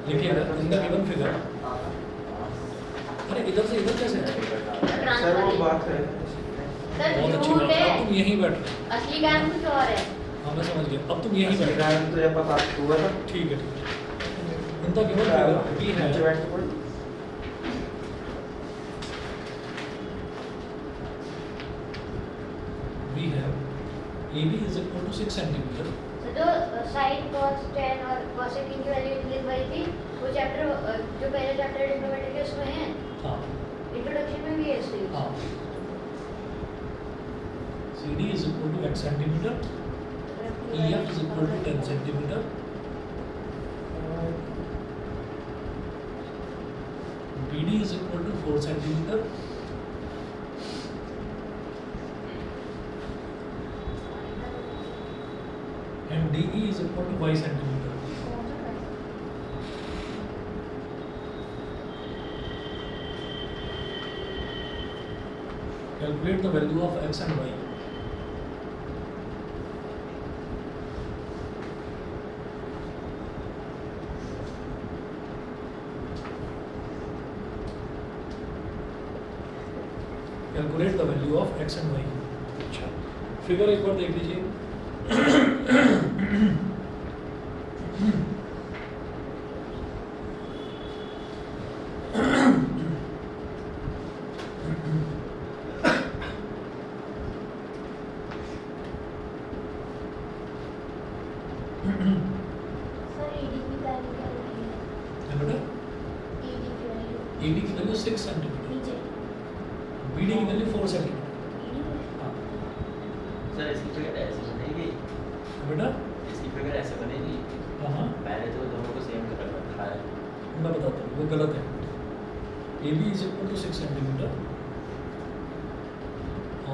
लिखिएगा इन the given figure. अरे इधर से इधर कैसे है? सर वो बात है बहुत अच्छी बात है। अब तुम यहीं बैठ रहे। असली कारण कुछ और है। हाँ मैं समझ गया। अब तुम यहीं बैठ रहे। कारण तो ये पता हुआ था। ठीक है ठीक है। In the given figure B है नीचे बैठ के पढ़। बी है AB is equal to 6 centimetre. तो जो sin cos tan और cosec की वैल्यू लिखवाई थी वो चैप्टर जो पहले चैप्टर ट्रिग्नोमेट्री के उसमें है, हाँ इंट्रोडक्शन में भी है इसलिए। हाँ। CD is equal to x centimetre, EF is equal to 10 centimetre, BD is equal to 4 centimetre, and DE is equal to 5 centimeter. Calculate the value of x and y. Calculate the value of x and y. अच्छा, figure एक बार देख लीजिए। Sir ED की value क्या होगी? ED की value ED की value 6 centimetre, नीचे BD की वैल्यू 4 सेंटीमीटर। हाँ सर इसकी फिगर ऐसे बनेगी, बेटा, इसकी फिगर ऐसे बनेगी। हाँ मैंने तो दोनों को सेम कर रखा है। मैं बताता हूँ वो गलत है। AB is equal to 6 centimetre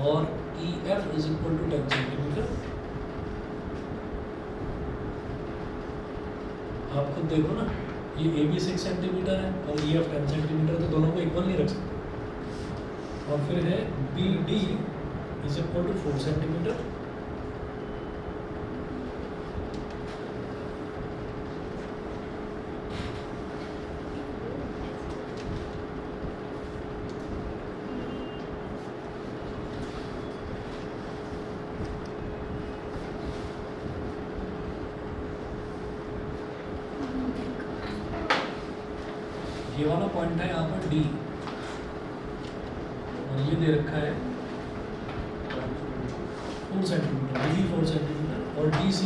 और EF is equal to 10 centimetre. आप खुद देखो ना, ये AB 6 सेंटीमीटर है और EF 10 सेंटीमीटर, तो दोनों को इक्वल नहीं रख सकते। और फिर है BD is equal to 4 centimetre ये वाला पॉइंट है यहाँ पर D और ये दे रखा है 4 सेंटीमीटर, BD 4 सेंटीमीटर और DC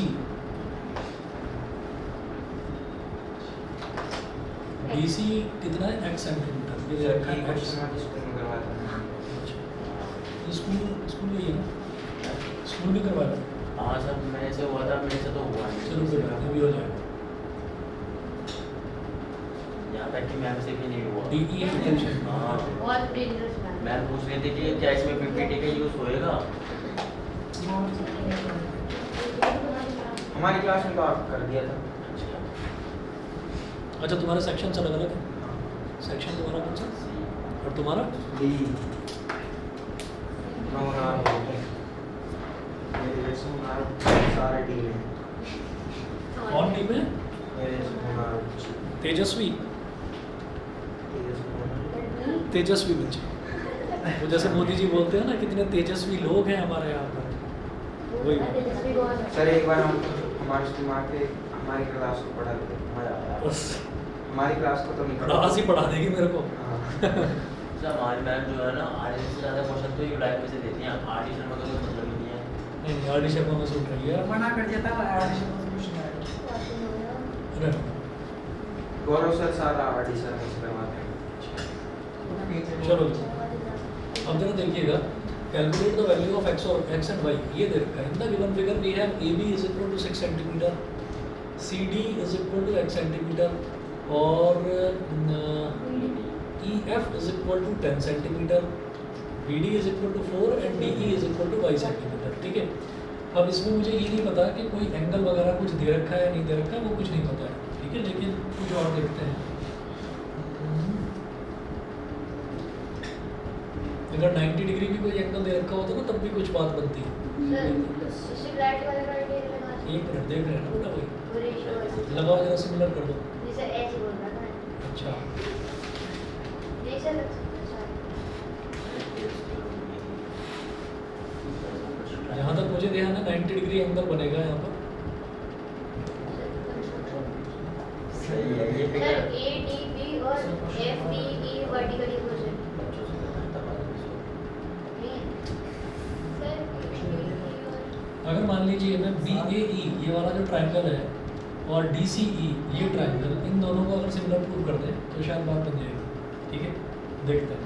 कितना है x सेंटीमीटर, ये दे रखा है x। क्वेश्चन आप स्कूल में करवाया था। ये स्कूल में ही है ना, स्कूल में करवाया था। हाँ सर मेरे से हुआ था, मेरे से तो हुआ नहीं। चलो बेटा ये भी हो जाएगा। यहाँ तक कि मैम से भी नहीं हुआ। DE है टेंशन। हाँ बहुत डेंजरस मैम। मैम पूछ रही थी कि क्या इसमें PPT का यूज़ होएगा। हमारी क्लास में तो आप कर दिया था। अच्छा तुम्हारे सेक्शन अलग अलग है। सेक्शन तुम्हारा कौन सा और तुम्हारा? डी नोनार मेरे सोनार सारे डी में। कौन टीम है? मेरे सोनार तेजस्वी तेजस्वी बच्चे, वो जैसे मोदी जी बोलते हैं ना कितने तेजस्वी लोग हैं हमारे यहाँ पर, वही। सर एक बार हम हमारे स्कूल आके हमारी क्लास को पढ़ा देते, मजा आया। बस हमारी क्लास को तो नहीं पढ़ा। क्लास ही पढ़ा देगी मेरे को। हाँ। सर हमारी मैम जो है ना आरडी से ज़्यादा क्वेश्चन तो यूलाइफ में से देती हैं। आरडी शर्मा का कोई मतलब ही नहीं है। नहीं आरडी शर्मा में सुन रही है। मना कर दिया था आरडी शर्मा से कुछ नहीं आया। अरे गौरव सर सारा आरडी सर में से करवाते हैं। चलो अब जरा देखिएगा, calculate the value of x और x एंड y। ये दे रखा है in the given figure we have AB is equal to 6 centimetre, CD is equal to x centimetre और EF is equal to 10 centimetre, BD is equal to 4 and DE is equal to 5 centimetre. ठीक है, अब इसमें मुझे ये नहीं पता कि कोई एंगल वगैरह कुछ दे रखा है या नहीं दे रखा है, वो कुछ नहीं पता है। ठीक है, लेकिन कुछ और देखते हैं। अगर 90 डिग्री भी कोई एंगल दे रखा होता ना तब भी कुछ बात बनती है। सर सिमिलैरिटी वाला क्राइटेरिया लगा एक मिनट देख रहे हैं ना बेटा भाई, वो रेशियो वाला लगाओ जरा सिमिलर कर दो। जैसे ऐसे बोल रहा था अच्छा जैसे लग सकता है जहाँ तक मुझे ध्यान है 90 डिग्री एंगल बनेगा यहाँ पर। सही है ये sir figure A D B और F D E vertical equation बच्चों से करता है नहीं है सर अगर मान लीजिए मैं बी ए ई ये वाला जो ट्रायंगल है और डी सी ई ये ट्रायंगल, इन दोनों को अगर सिमिलर प्रूव कर दें तो शायद बात बन जाएगी। ठीक है, देखते हैं।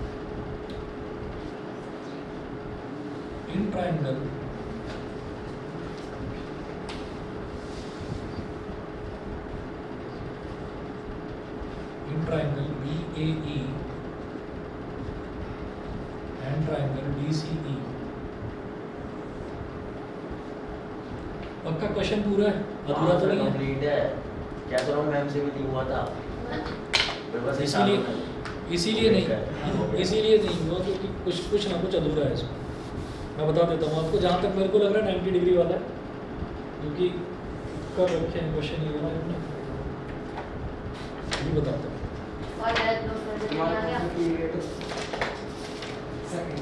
In triangle BAE and triangle DCE। पक्का क्वेश्चन पूरा है, अधूरा तो नहीं है? कंप्लीट है। क्या तो रहा हूँ मैम से भी नहीं हुआ था फिर बस इसीलिए नहीं हुआ क्योंकि कुछ ना कुछ अधूरा है इसमें। मैं बता देता हूँ आपको, जहाँ तक मेरे को लग रहा है 90 डिग्री वाला है, क्योंकि कर रखे हैं क्वेश्चन ये वाला हमने, ये बताता हूँ। और गलत नोट कर देते हैं आ गया सेकंड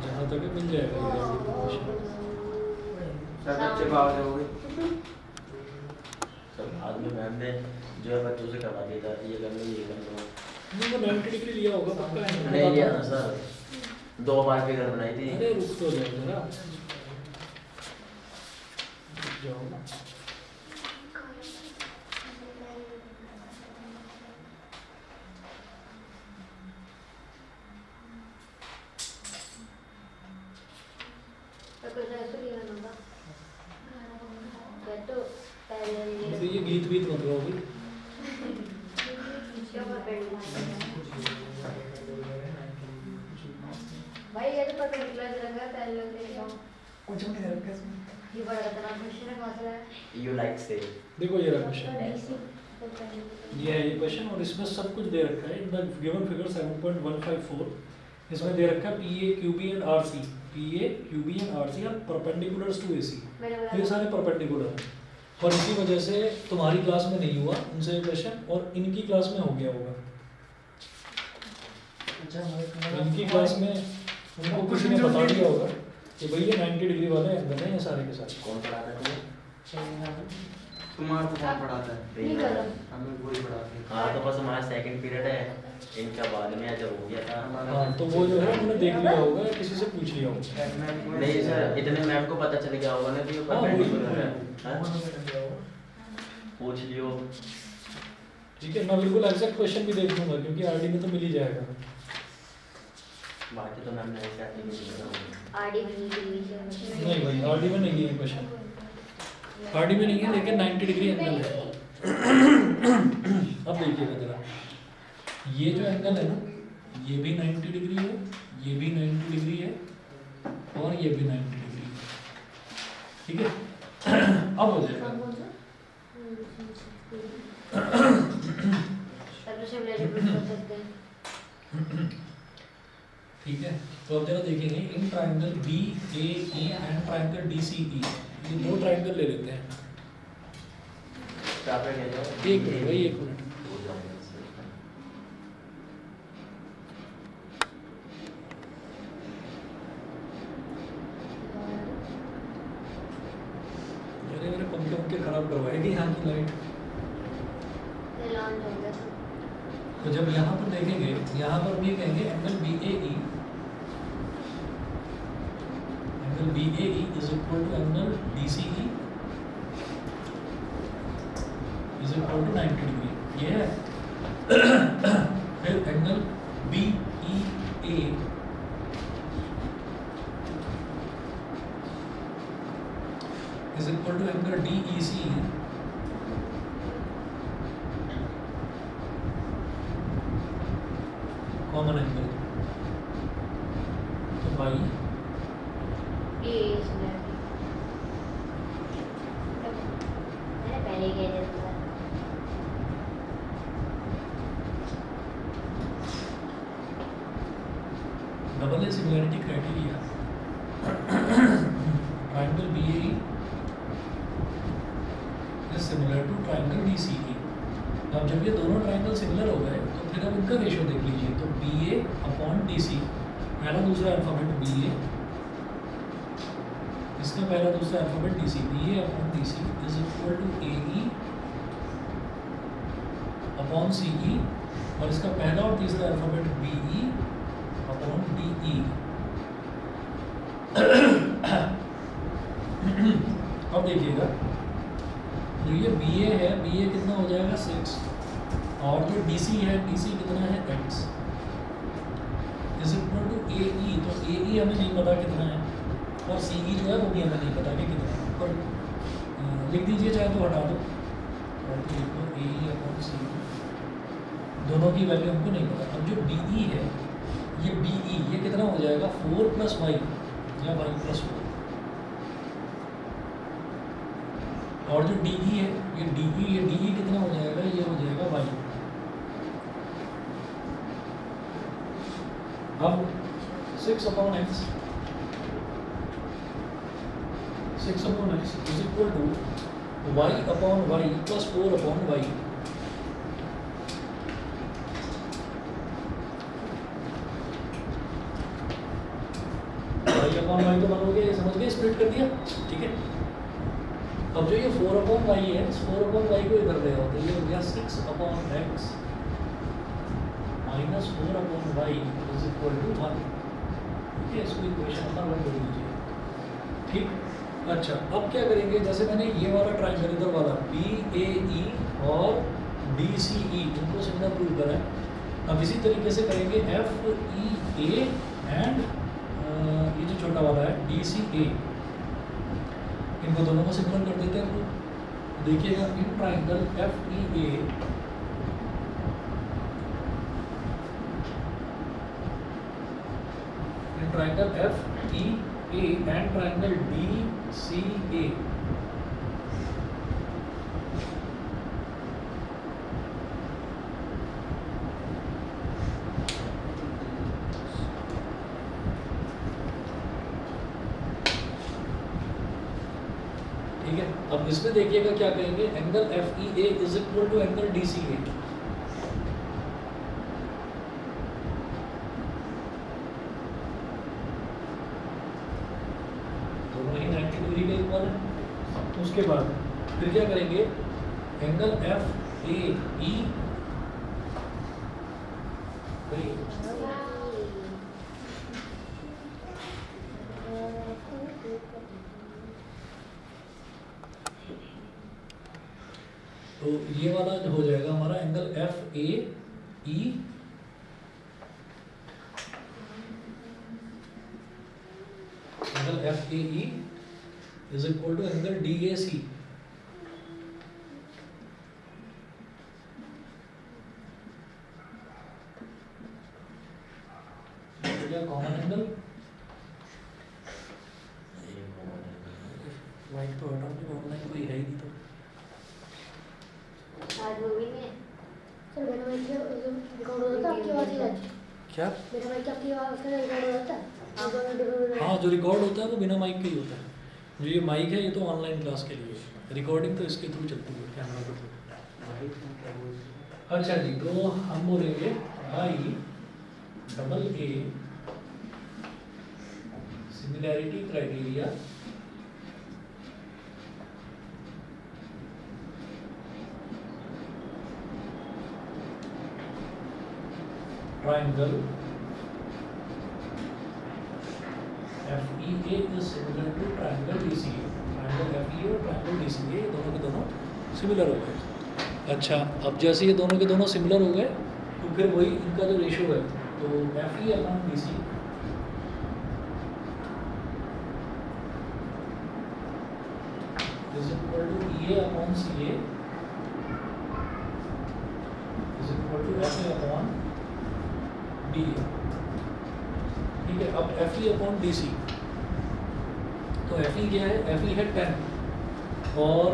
जहाँ तक है मिल जाएगा ये क्वेश्चन। सर बच्चे बाहर जाओगे सब बाद में मैम ने जो है बच्चों से करवा दिया था ये कर लो ये कर लो। नहीं वो 90 डिग्री लिया होगा पक्का है। नहीं लिया ना सर, 2 बार फिगर बनाई थी। अरे रुक तो जाओ जरा, रुक जाओ ना। तो कुछ ऐसे लिया होगा तो पहले तो ये गीत वीत मत गाओ भाई। क्यों मैं पेड़ भाई ये तो परपेंडिकुलर रखा है पहले लग रही है कुछ भी नहीं रखा इसमें। ये बड़ा खतरनाक क्वेश्चन है मसला है यू लाइक से देखो ये रहा क्वेश्चन, ये है ये क्वेश्चन और इसमें सब कुछ दे रखा है। इन द गिवन फिगर 7.154 इसमें दे रखा है PA QB and RC, PA QB and RC are perpendiculars to AC। ये सारे परपेंडिकुलर हैं और इसी वजह से तुम्हारी क्लास में नहीं हुआ उनसे क्वेश्चन और इनकी क्लास में हो गया होगा। इनकी क्लास में उनको किसी ने बता दिया होगा कि भाई ये 90 डिग्री वाले एंगल है ये सारे के सारे। कौन पढ़ाता है तुम्हें? तुम्हारे को कौन पढ़ाता है? नहीं कर हमें कोई पढ़ाते हैं। हाँ तो बस हमारा सेकंड पीरियड है, इनका बाद में जब हो गया था। हाँ तो वो जो है उन्होंने देख लिया होगा किसी से पूछ लिया होगा। नहीं सर इतने मैम को पता चल गया होगा ना कि ये हाँ, वही परपेंडिकुलर है। हाँ? तो पूछ लियो। ठीक है, मैं बिल्कुल एग्जैक्ट क्वेश्चन भी देख लूंगा क्योंकि आरडी में तो मिल ही जाएगा। बाकी तो मैम ने ऐसे आती नहीं। आरडी में नहीं नहीं भाई आरडी में नहीं है क्वेश्चन, आरडी में नहीं है लेकिन 90 डिग्री एंगल है। अब देखिएगा जरा, ये जो एंगल है ना ये भी 90 डिग्री है, ये भी 90 डिग्री है और ये भी 90 डिग्री है। ठीक है, अब हो जाएगा। तब तो सिमिलरिटी प्रूव कर सकते हैं। ठीक है, तो अब जरा देखेंगे in triangle BAE and triangle DCE, ये दो ट्रायंगल ले लेते हैं। क्या पे गए थे? एक मिनट भाई, एक मिनट। अरे मेरे पंखे खराब करवाएगी यहाँ की लाइट। ये लॉन्च हो गया तो जब यहाँ पर देखेंगे, यहाँ पर भी कहेंगे angle BAE is equal to angle DCE is equal to 90 degree, ये है। फिर angle BEA is equal to angle DEC common angle, तो भाई ए इसमें मैंने पहले ही कह दिया था। Double A similarity criteria, triangle BAE is similar to triangle DCE। अब जब ये दोनों ट्रायंगल सिमिलर हो गए तो फिर अब इनका रेशियो देख लीजिए, तो BA अपॉन DC, पहला दूसरा अल्फाबेट BA, इसका पहला दूसरा alphabet DC, BA upon DC is equal to AE upon CE, और इसका पहला और तीसरा अल्फाबेट BE अपॉन DE। अब देखिएगा, तो ये BA है, BA कितना हो जाएगा 6, और जो DC है, DC कितना है x is equal to AE, तो AE हमें नहीं पता कितना है, और CE जो है वो भी हमें नहीं पता कि कितना है, पर लिख दीजिए चाहे तो हटा दो, और तो लिखो AE अपॉन CE, दोनों की वैल्यू हमको नहीं पता। अब जो BE है, ये BE ये कितना हो जाएगा 4 + y या y + 4, और जो DE है, ये DE कितना हो जाएगा, ये हो जाएगा y। अब 6/x is equal to y upon y + 4/y। y upon y तो बनोगे, समझ गए, स्प्लिट कर दिया, ठीक है। अब जो ये 4/y है, इस 4/y को इधर ले आओ, तो ये हो गया 6/x minus 4/y is equal to 1, ठीक है। इसको इक्वेशन नंबर 1 बोल दीजिए, ठीक। अच्छा, अब क्या करेंगे, जैसे मैंने ये वाला ट्रायंगल इधर वाला BAE और DCE इनको सिमिलर प्रूव करा है, अब इसी तरीके से करेंगे FEA एंड ये जो छोटा वाला है DCA, इनको दोनों को सिमिलर कर देते हैं। तो देखिएगा in triangle FEA in triangle FEA and triangle DCA, ठीक है। अब इसमें देखिएगा क्या कहेंगे, angle FEA is equal to angle DCA, दोनों ही 90 डिग्री के इक्वल है। उसके बाद फिर क्या करेंगे, एंगल FAE तो ये वाला जो हो जाएगा हमारा angle FAE angle FAE is equal to angle DAC, common angle वाइट तो हटा दो, ऑनलाइन कोई है ही नहीं, तो आज वो भी नहीं है। सर मेरा माइक क्या रिकॉर्ड हो जाता है, आपकी आवाज़ ही आती है। क्या? मेरा माइक आपकी आवाज़ का रिकॉर्ड हो जाता है। हाँ, जो रिकॉर्ड होता है वो बिना माइक के ही होता है। जो ये माइक है ये तो ऑनलाइन क्लास के लिए है, रिकॉर्डिंग तो इसके थ्रू चलती है, कैमरा के थ्रू। अच्छा जी, तो हम बोलेंगे IA similarity criteria triangle FEA is similar to triangle DCA, triangle FEA और triangle DCA दोनों के दोनों सिमिलर हो गए। अच्छा, अब जैसे ये दोनों के दोनों सिमिलर हो गए तो फिर वही इनका जो रेशियो है, तो FE upon DC is equal to EA upon CA is equal to FA upon D A, ठीक है। अब F E upon D C, तो एफ ई क्या है, एफ ई है 10 और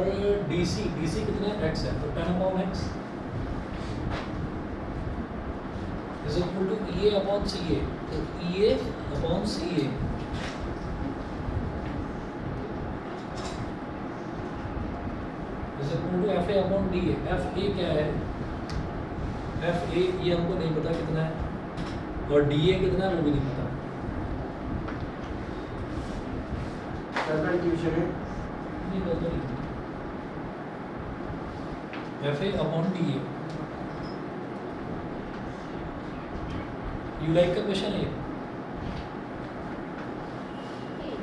डी सी कितना है, एक्स है, तो 10 upon X is equal to E A upon C A, तो E A upon C A is equal to F A upon D A. F A क्या है, एफ ए ये हमको नहीं पता कितना है, और डी ए कितना है वो भी नहीं पता। कंफ्यूजन है। F A upon D A, you like का क्वेश्चन है।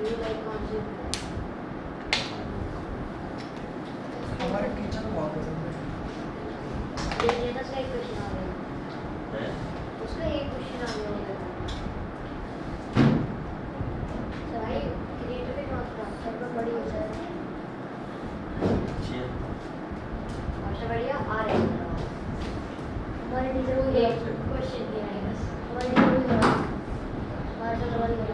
You like concept? हमारे टीचर को बहुत पसंद है। ये ना सही क्वेश्चन आ गया, हैं? उसका एक क्वेश्चन आ गया होगा। तो भाई क्रिएटिविटी नॉट ट्रांसफर पर बड़ी हो जाए, अच्छी है। सबसे बढ़िया आ रहे हैं हमारे टीचर को ये ये क्वेश्चन दिया है बस। हमारे टीचर को ये हमारे से सवाल किया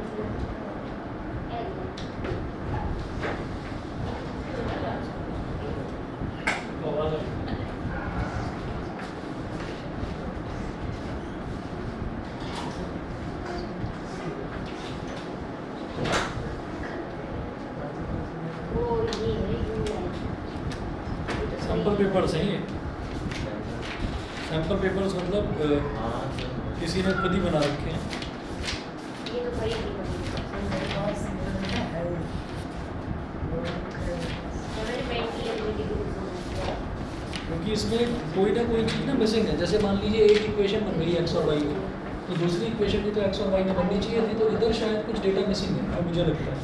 वो ये है यू है सैंपल पेपर्स हैं ये, सैंपल पेपर्स मतलब हाँ, किसी ने खुद ही बना रखे हैं। ये तो बड़ी थी बहुत सिंपल है मेंटल एबिलिटी क्योंकि इसमें कोई ना कोई चीज़ ना मिसिंग है। जैसे मान लीजिए एक इक्वेशन बन गई एक्स और वाई की, तो दूसरी इक्वेशन भी तो एक्स और वाई में बननी चाहिए थी, तो इधर शायद कुछ डेटा मिसिंग है, मुझे लगता है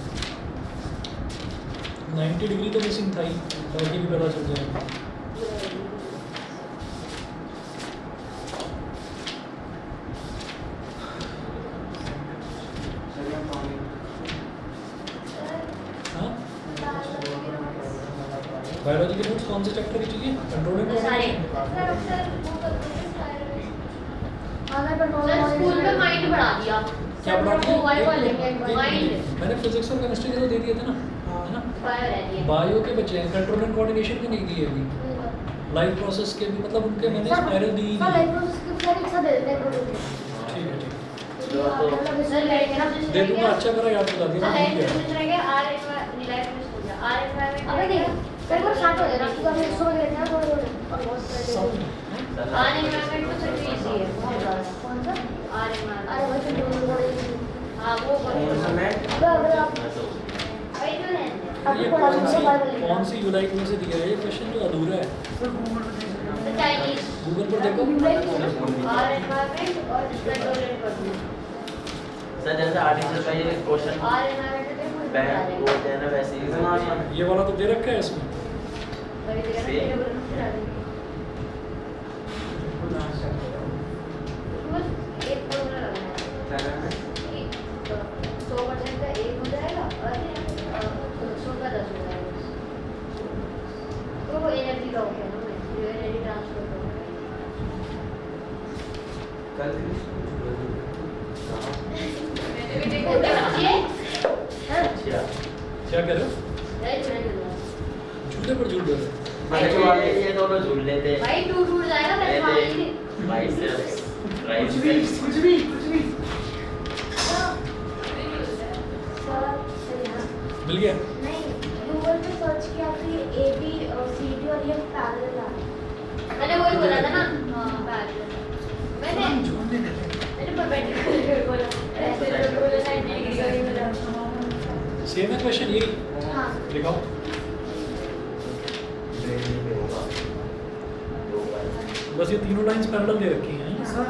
90 डिग्री तो मिसिंग था ही, बाकी भी पता चल जाएगा। चलिए हम पाएंगे। हाँ, बायोलॉजी के नोट्स कौन से चैप्टर की चाहिए, कंट्रोल एंड सारे कोऑर्डिनेशन? सर स्कूल में माइंड बढ़ा दिया, क्या पढ़ा दिया? वो वाई वाले एक माइंड मैंने फिजिक्स और केमिस्ट्री के तो दे दिए थे ना, है ना। बायो रह दिया। बायो के बच्चे हैं, कंट्रोल एंड कोऑर्डिनेशन के नहीं दिए अभी, लाइफ प्रोसेस के भी, मतलब उनके मैंने स्पाइरल दी ही सर नहीं। लाइफ प्रोसेस के साथ एक साथ दे देते हैं ठीक है, ठीक सर लाइफ प्रोसेस दे दूंगा, अच्छा करा याद दिला दिया। सर लाइफ ठीक है। प्रोसेस रह गया, आर एनवायरमेंट लाइफ में स्कूल जा आर एनवायरमेंट अबे नहीं सर वो स्टार्ट हो जाएगा क्योंकि अभी 100 में लेते हैं थोड़े थोड़े और बहुत सब आर एनवायरमेंट तो सिर्फ इजी है बहुत ज्यादा। कौन सा आर अरे एनवायरमेंट भाई कंट्रोल बड़े हां वो कौन सा मैं? अबे आप वही तो है आपको ये पढ़ा कौन दूंगा बाय सी कौन सी यूलाइक में से दिया है ये क्वेश्चन जो अधूरा है? सर गूगल पे देख सकते तो चाइनीज गूगल पर देखो। आर एनवायरमेंट और कंट्रोल एंड कोऑर्डिनेशन। सर जैसे आर्टिफिशियल का ये क्वेश्चन आर एनवायरमेंट पे फुल बैंक बोलते हैं ना, वैसे ही इतना होती है। ये वाला तो दे रखा है इसमें। कभी देखा Same. ना बोलना फिर आ जाएगी बस एक फॉर्मूला लगाना है चला मैं। कि 100% का 1 हो जाएगा और 100 का 10 हो जाएगा। तो वो एनर्जी का हो गया ना, जो एनर्जी ट्रांसफर कर कल अच्छा क्या कह रहे हो? झूठे पर झूठ बोल रहे हो। बच्चों वाले ये दोनों झूल लेते हैं। भाई टूट जाएगा मैं खाली भाई सिर्फ राइस कुछ भी मिल गया? नहीं गूगल पे सर्च किया तो ये AB CD और ये पैरेलल आ रहा है। मैंने वही बोला था ना। हां पैरेलल मैंने झूठ नहीं देते मैंने परपेंडिकुलर बोला ऐसे तो बोला 90 डिग्री का ही बोला। सेम है क्वेश्चन यही हाँ लिखाओ। बस ये तीनों लाइंस पैरेलल दे रखी हैं। सर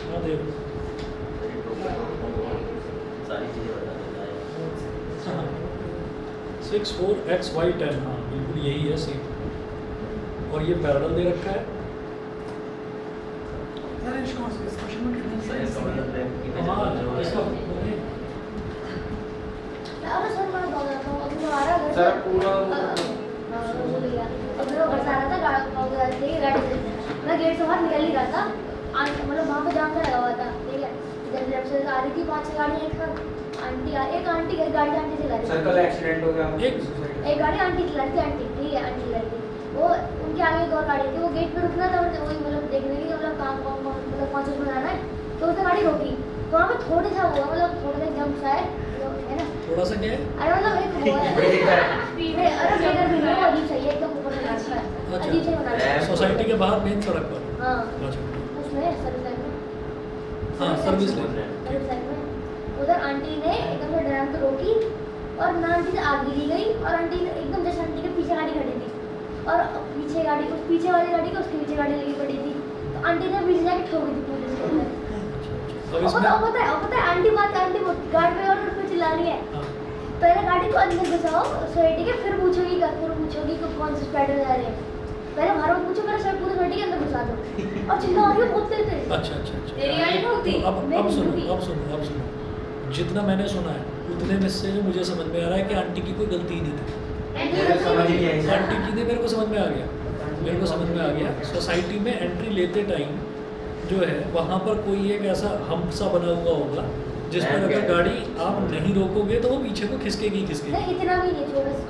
हाँ दे दो। सारी चीजें बता देता है। 6 4 x y 10, हाँ बिल्कुल यही है सेम, और ये पैरेलल दे रखा है। सर इस क्वेश्चन में कितने सर इसका मतलब है कि हाँ इसका अरे सर मैं बोल रहा हूँ अभी आ रहा है सर पूरा अभी वो बरसा रहा था गाड़ी से मैं गेट से बाहर निकल ही रहा था मतलब वहाँ पे जाम लगा हुआ था ठीक है जब लेफ्ट से आ रही थी 5 गाड़ी एक साथ, एक आंटी गाड़ी आंटी चला रही सर्कल एक्सीडेंट हो गया एक गाड़ी आंटी चला रही थी, आंटी ठीक है आंटी चला रही थी, वो उनके आगे एक और गाड़ी थी, वो गेट पे रुकना था, वही मतलब देखने की मतलब काम मतलब 5 मिनट आना है, तो उसने गाड़ी रोकी, तो वहाँ पे थोड़ा सा हुआ मतलब थोड़ा सा जंप सा है ना, थोड़ा सा क्या है? अरे मतलब एक वो है स्पीड है, अरे ब्रेकर भी नहीं, वो अजीब सही है एकदम ऊपर से रास्ता है, अच्छा। अजीब से बना है। सोसाइटी के बाहर मेन सड़क पर। हाँ अच्छा। उसमें सर्विस लाइन में, हाँ, सर्विस लाइन। सर्विस लाइन में उधर आंटी ने एकदम से ड्राइवर को रोकी और ना आंटी से आगे ली गई और आंटी ने एकदम जैसे आंटी के पीछे गाड़ी खड़ी थी और पीछे गाड़ी उस पीछे वाली गाड़ी को उसके पीछे गाड़ी लगी पड़ी थी, तो आंटी ने पीछे जाके ठोक दी पुलिस के अंदर। अब और इसमें पता है आंटी गाड़ी में और उसको चिल्ला रही है, हाँ, पहले गाड़ी को अंदर घुसाओ सोसाइटी के, फिर पूछोगी कि कौन से स्पीड में जा रहे हैं, पहले बाहर में पूछो, पहले सब पूरे सोसाइटी के अंदर घुसा दो और चिल्ला रही हो बहुत तेज तेज। अच्छा अच्छा अच्छा। तेरी गाड़ी ठोक दी? तो अब सुनो जितना मैंने सुना है उतने में से मुझे समझ में आ रहा है कि आंटी की कोई गलती ही नहीं थी। मुझे समझ नहीं आई सर। आंटी की ने मेरे को समझ में आ गया, सोसाइटी में एंट्री लेते टाइम जो है वहाँ पर कोई एक ऐसा हम्प सा बना हुआ होगा जिस पर अगर गाड़ी आप नहीं रोकोगे तो वो पीछे को खिसकेगी नहीं इतना भी नहीं, छोटा सा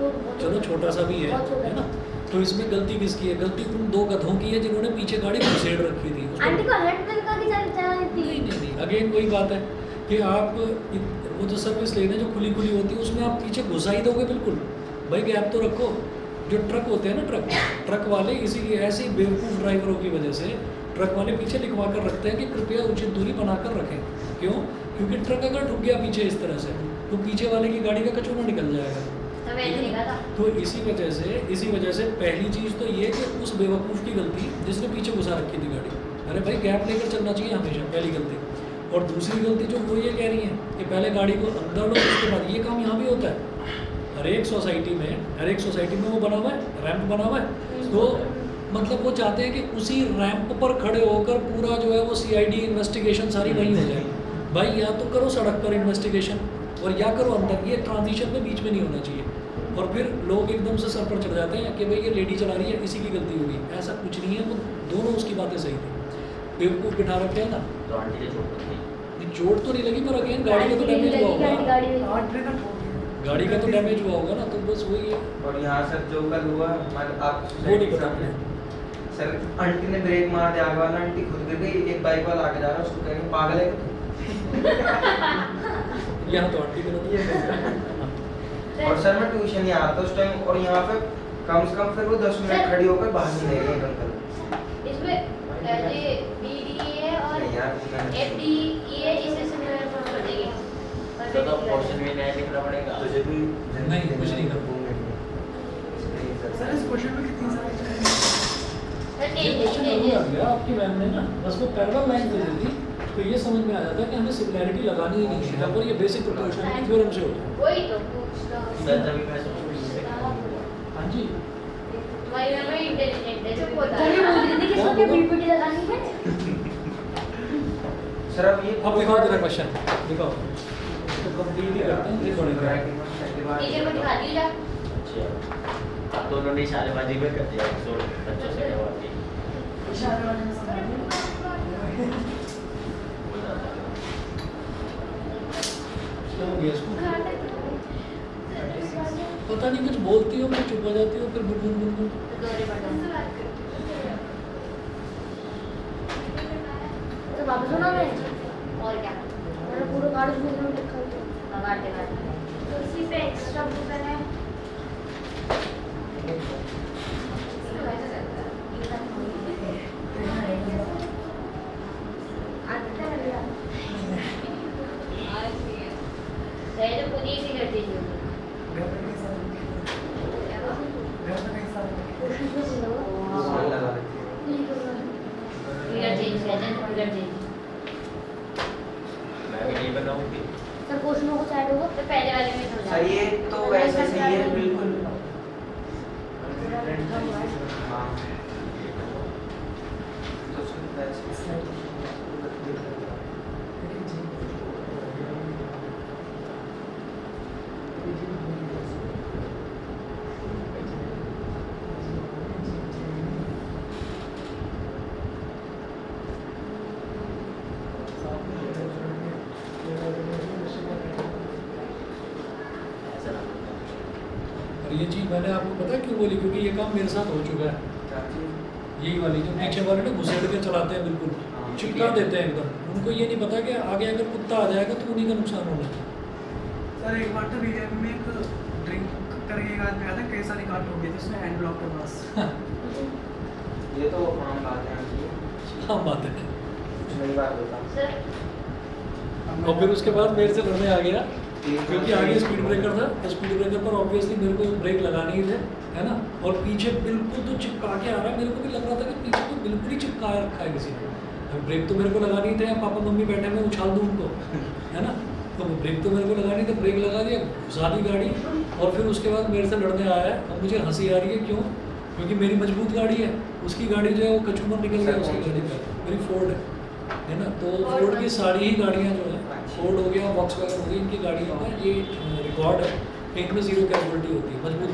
चलो छोटा सा भी बहुत छोटा है ना। तो इसमें गलती किसकी है? गलती उन 2 गधों की है जिन्होंने पीछे गाड़ी घुसेड़ रखी थी। आंटी को हैंडल करके चलानी थी। नहीं, अगेन वही बात है कि आप वो जो सर्विस लेन है जो खुली होती है उसमें आप पीछे घुसा ही दोगे बिल्कुल, भाई गैप तो रखो। जो ट्रक होते हैं ना ट्रक वाले इसीलिए ऐसे ही बेवकूफ़ ड्राइवरों की वजह से ट्रक वाले पीछे लिखवा कर रखते हैं कि कृपया उचित दूरी बनाकर रखें। क्यों? क्योंकि ट्रक अगर ठुक गया पीछे इस तरह से तो पीछे वाले की गाड़ी का कचौड़ा निकल जाएगा। तो इसी वजह से पहली चीज़ तो ये कि उस बेवकूफ़ की गलती जिसने पीछे घुसा रखी थी गाड़ी, अरे भाई गैप लेकर चलना चाहिए हमेशा, पहली गलती। और दूसरी गलती जो वो ये कह रही है कि पहले गाड़ी को अंदर लो उसके बाद, ये काम यहाँ भी होता है हर एक सोसाइटी में वो बना हुआ है, रैंप बना हुआ है, तो मतलब वो चाहते हैं कि उसी रैंप पर खड़े होकर पूरा जो है वो CID इन्वेस्टिगेशन सारी वहीं हो जाए। भाई या तो करो सड़क पर इन्वेस्टिगेशन और या करो अंदर, ये ट्रांजिशन में बीच में नहीं होना चाहिए। और फिर लोग एकदम से सर पर चढ़ जाते हैं कि भाई ये लेडी चला रही है इसी की गलती होगी, ऐसा कुछ नहीं है। वो दोनों उसकी बातें सही थी, बेवकूफ़ बिठा रखे हैं ना। तो आंटी ने चोट लगी? चोट तो नहीं लगी पर अगेन गाड़ी का तो डैमेज हुआ होगा, आंटी ने ठोक दिया। गाड़ी का तो डैमेज हुआ होगा ना, तो बस वही है। और यहाँ सर जो कल हुआ हमारे आप वो नहीं पता सामने, सर आंटी ने ब्रेक मार दिया, आगे वाला आंटी खुद गिर गई, एक बाइक वाला आगे जा रहा है, उसको कहेंगे पागल है क्या यहाँ तो आंटी गलत है। तू? और सर मैं ट्यूशन यहाँ आता उस टाइम और यहाँ पे कम से कम फिर वो 10 मिनट खड़ी होकर बाहर नहीं रह गई अंकल। इसमें ये BDA और नहीं यार, FDE इसे सिमिलर फॉर्म कर देंगे। तो पोर्शन में नया लिखना पड़ेगा। तुझे भी नहीं, कुछ नहीं कर सर इस क्वेश्चन में कितनी सारी क्वेश्चन जरूर आ गया आपकी मैम ने ना, बस वो पैरेलल लाइन दे दी थी तो ये समझ में आ जाता है कि हमें सिमिलैरिटी लगानी ही नहीं है, और ये बेसिक प्रोपोर्शनैलिटी थ्योरम से होता है। वही तो पूछ रहा हूँ। सर जब मैं सोचूं हाँ जी, तुम्हारी मेमोरी इंटेलिजेंट है, जो बोलता चलिए है। बोल रही थी कि सबके PPT लगानी है। सर अब ये अब दिखाओ जरा क्वेश्चन दिखाओ, तो कंप्लीट ही करते हैं फिर थोड़ी देर। टीचर को दिखा दी जा। अच्छा अब तो उन्होंने इशारेबाजी में कर दिया सो बच्चों से जवाब दिया। इशारे वाले में समझ क्या हो गया इसको? पता नहीं कुछ बोलती हो फिर चुप हो जाती हो फिर बुन। दोहरे बटन। तो वापस होना मैं और क्या? मैंने पूरा गाड़ी में रखा है। काटे। तो इसी पे एक्स्ट्रा बुक है। सही तो खुद ही इसी करती थी। फिगर चेंज कहते हैं, फिगर चेंज। मैं भी नहीं बनाऊंगी। सर क्वेश्चनों को साइड होगा। तो पहले वाले में समझा। सर ये तो वैसे सही है बिल्कुल। हाँ तो उसको वैसे तो ये चीज़ मैंने आपको पता है क्यों बोली, क्योंकि ये काम मेरे साथ हो चुका है। क्या चीज़? यही वाली जो पीछे वाले ना घुसेड़ के चलाते हैं, बिल्कुल हाँ, चिपका देते हैं एकदम। उनको ये नहीं पता कि आगे अगर कुत्ता आ जाएगा तो उन्हीं का नुकसान होना है। सर एक बार तो वीडियो में एक ड्रिंक करके एक आदमी आया था, कई सारी काट हो गई थी उसमें हैंड ब्लॉक के पास। ये तो आम बात है आपकी, हाँ बात है। कुछ नई बात होता। सर और फिर उसके बाद मेरे से लड़ने आ गया, क्योंकि आगे स्पीड ब्रेकर था, तो स्पीड ब्रेकर पर ऑब्वियसली मेरे को ब्रेक लगाने ही थे, है ना। और पीछे बिल्कुल तो चिपका के आ रहा है, मेरे को भी लग रहा था कि पीछे तो बिल्कुल ही चिपका रखा है किसी ने। अब ब्रेक तो मेरे को लगानी ही थे, या पापा मम्मी बैठे मैं उछाल दूँ उनको, है ना। तो ब्रेक तो मेरे को लगानी थी, ब्रेक लगा दिया, घुसा दी गाड़ी, और फिर उसके बाद मेरे से लड़ने आया है। अब मुझे हंसी आ रही है, क्यों? क्योंकि मेरी मजबूत गाड़ी है, उसकी गाड़ी जो है वो कचूमर निकल गया उसकी गाड़ी का, मेरी फोर्ड है ना। तो फोर्ड की सारी ही गाड़ियाँ जो है, फोर्ड हो गया, वॉक्सवैगन हो गई, इनकी गाड़ियों का ये रिकॉर्ड है कि इनमें 0 कैजुअलिटी होती है, मजबूत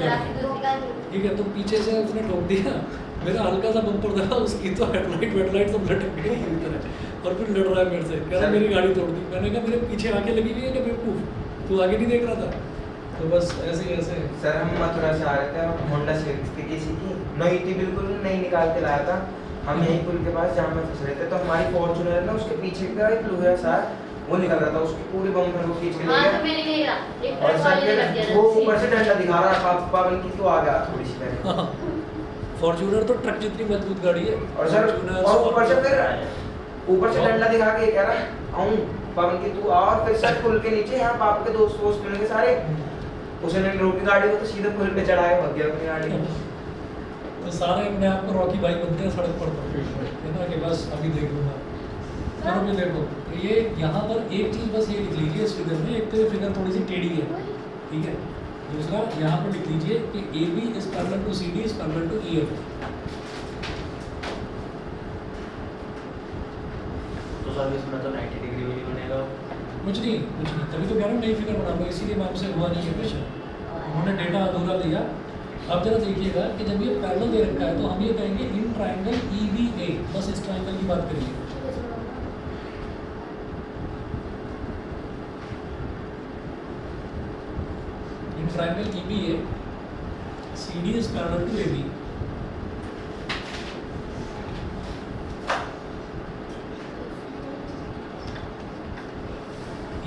गाड़ी। ठीक है, तो पीछे से उसने ठोक दिया, मेरा हल्का सा बम्पर था, उसकी तो हेडलाइट सब लटक गई पूरी तरह। और फिर लड़ रहा है मेरे से, कह रहा मेरी गाड़ी तोड़ दी। मैंने कहा मेरे पीछे आके लगी हुई है कि बेवकूफ़, तू आगे नहीं देख रहा था। तो बस ऐसे ही ऐसे। सर हम मथुरा से आ रहे थे और होंडा सिविक थी किसी की, नई थी बिल्कुल, नई निकाल के लाया था। हम यहीं पुल के पास जाम में फंस रहे थे, तो हमारी फॉर्च्यूनर है ना, उसके पीछे का एक लोहा सा वो निकल रहा था, उसकी पूरी बम्पर को खींच के ले हाँ गया। तो मैंने नहीं रहा, एक और ट्रक सर वाले ने रख फिर दिया वो था। ऊपर से डंडा दिखा रहा है, पापा की तो आ गया थोड़ी सी पहले। फॉर्च्यूनर तो ट्रक जितनी मजबूत गाड़ी है। और सर Fortuner, और ऊपर से फिर Scorpio। ऊपर से डंडा दिखा के कह रहा आऊं पवन की तू आ, और फिर सर पुल के नीचे यहाँ पापा के दोस्त वोस्त मिलेंगे सारे, उसने रोकी गाड़ी को तो सीधे पुल पे चढ़ा के भाग गया अपनी गाड़ी में। तो सारे अपने आप को रॉकी भाई बनते हैं सड़क पर, है ना, कि बस अभी देख लूँगा। चलो भी देखो, तो ये यहाँ पर एक चीज़ बस ये लिख लीजिए इस फिगर में, एक तो ये फिगर थोड़ी सी टेढ़ी है, ठीक है। दूसरा यहाँ पर लिख लीजिए कि AB is parallel to CD is parallel to EF। तो सर इसमें तो 90 डिग्री भी बनेगा। कुछ नहीं, तभी तो कह रहा हूँ नई फिगर बना लो, इसीलिए मैं आपसे हुआ नहीं है क्वेश्चन, उन्होंने डेटा अधूरा दिया। अब जरा देखिएगा कि जब ये पैरेलल दे रखा है तो हम ये कहेंगे इन ट्राइंगल EBA, बस इस ट्राइंगल की बात करिए। In triangle EBA, CD is parallel to AB।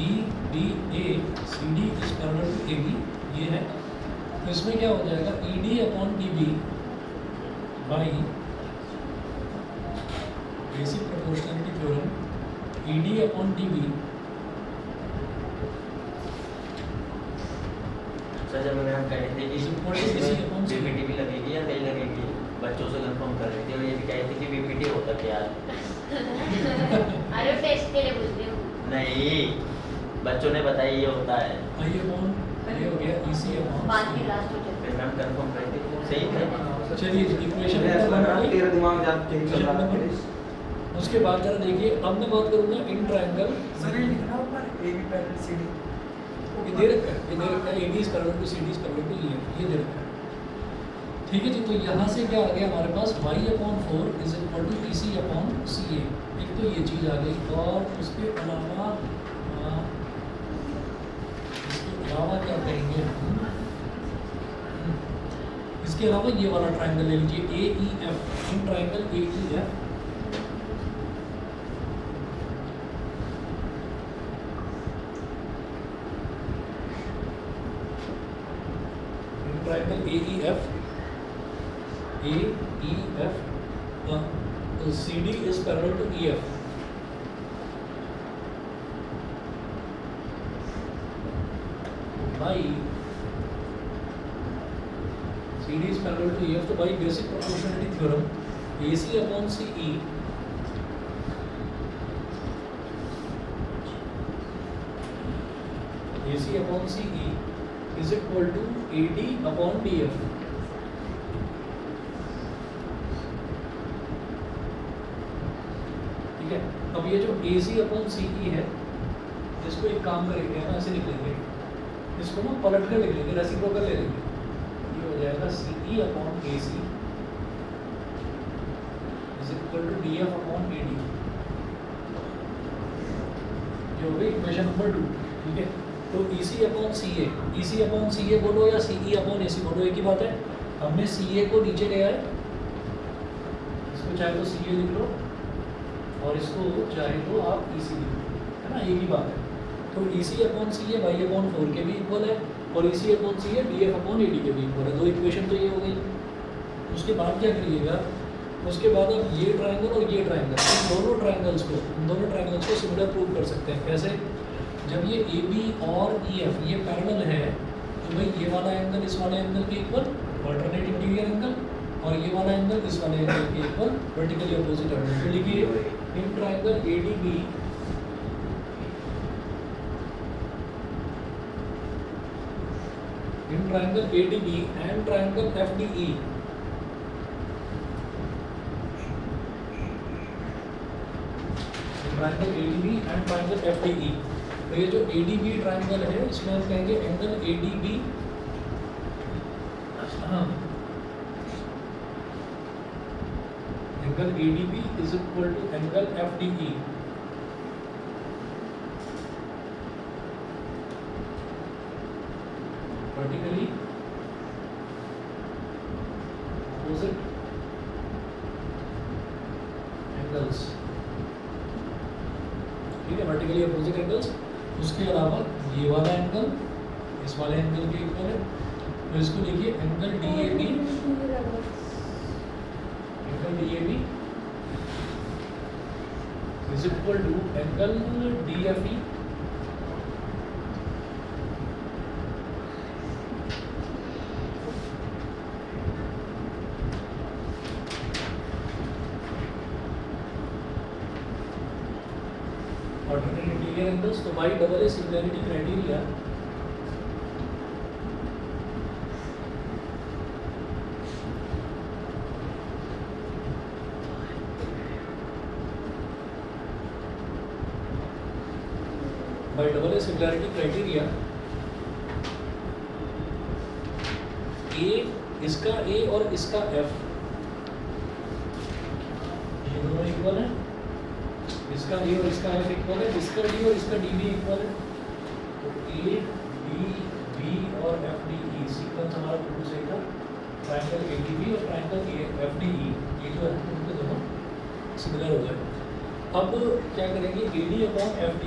EBA, CD is parallel to AB, ये है। तो इसमें क्या हो जाएगा, ED upon DB by basic proportionality theorem, ED upon DB। Sir जब मैम कह रहे थे कि कौन सी? बीपीटी भी लगेगी या नहीं लगेगी, बच्चों से कंफर्म कर रहे थे और ये भी कह रहे थे कि बीपीटी होता क्या है। अरे टेस्ट के लिए पूछ रही हूँ। नहीं, बच्चों ने बताया ये होता है। I अपॉन ये हो गया EC अपॉन बाद की लास्ट में फिर मैम कंफर्म कर रहे थे सही है। चलिए इक्वेशन ऐसा लग रहा है नंबर तेरा दिमाग ज्यादा ठीक चल रहा है। उसके बाद जरा देखिए, अब मैं बात करूंगा इन ट्राइंगल। सर ये लिखना ऊपर AB पैरेलल CD। ये दे रखा है AB is parallel to CD is parallel to EF, ये दे रखा है, ठीक है जी। तो यहाँ से क्या आ गया हमारे पास, y upon 4 is equal to EC upon CA। एक तो ये चीज़ आ गई, और उसके अलावा क्या कहेंगे हम, इसके अलावा ये वाला ट्राइंगल ले लीजिए AEF, in triangle AEF। Triangle AEF, CD is parallel to EF। by CD is parallel to EF, तो by basic proportionality theorem, AC upon CE AC upon CE is equal to AD upon DF। ठीक है, अब ये जो AC upon CE है, इसको एक काम करेंगे, है ना, ऐसे लिख लेंगे, इसको ना पलट कर लिख लेंगे, रेसिप्रोकल ले लेंगे। ये हो जाएगा CE upon AC is equal to DF upon AD। ये हो गई इक्वेशन नंबर 2, ठीक है। तो EC upon CA, EC upon CA बोलो या CE अपॉन AC बोलो, एक ही बात है। हमने CA को नीचे ले आए, इसको चाहे तो CA लिख लो और इसको चाहे तो आप EC लिख लो, है ना, एक ही बात है। तो EC upon CA y upon 4 के भी इक्वल है और EC upon CA DF upon AD के भी इक्वल है। दो इक्वेशन तो ये हो गई। उसके बाद क्या करिएगा, उसके बाद अब ये ट्रायंगल और ये ट्रायंगल, इन दोनों ट्रायंगल्स को सिमिलर प्रूव कर सकते हैं। कैसे? जब ये AB और EF ये पैरेलल है तो भाई ये वाला एंगल इस वाले एंगल के इक्वल अल्टरनेट इंटीरियर एंगल और ये वाला एंगल इस वाले एंगल के इक्वल वर्टिकली अपोजिट एंगल। तो लिखिए in triangle ADB in triangle ADB and triangle FDE, triangle ADB and triangle FDE, तो ये जो ADB ट्रायंगल है इसमें हम कहेंगे एंगल ADB, हाँ, angle ADB is equal to angle FDE। vertically opposite angles, ठीक है, vertically opposite angles। उसके अलावा ये वाला एंगल इस वाले एंगल के इक्वल है, तो इसको लिखिए angle DAB, angle DAB is equal to angle DFE alternate interior angles। तो y double A similarity criteria A, इसका A और इसका F ये दोनों इक्वल है, इसका A और इसका F इक्वल है, इसका D और इसका DB इक्वल है। तो A, D, B और FDE सीक्वेंस हमारा बिल्कुल सही था। ट्रायंगल ADB और ट्रायंगल FDE ये जो है उनके दोनों सिमिलर हो गए। अब क्या करेंगे, AD upon FD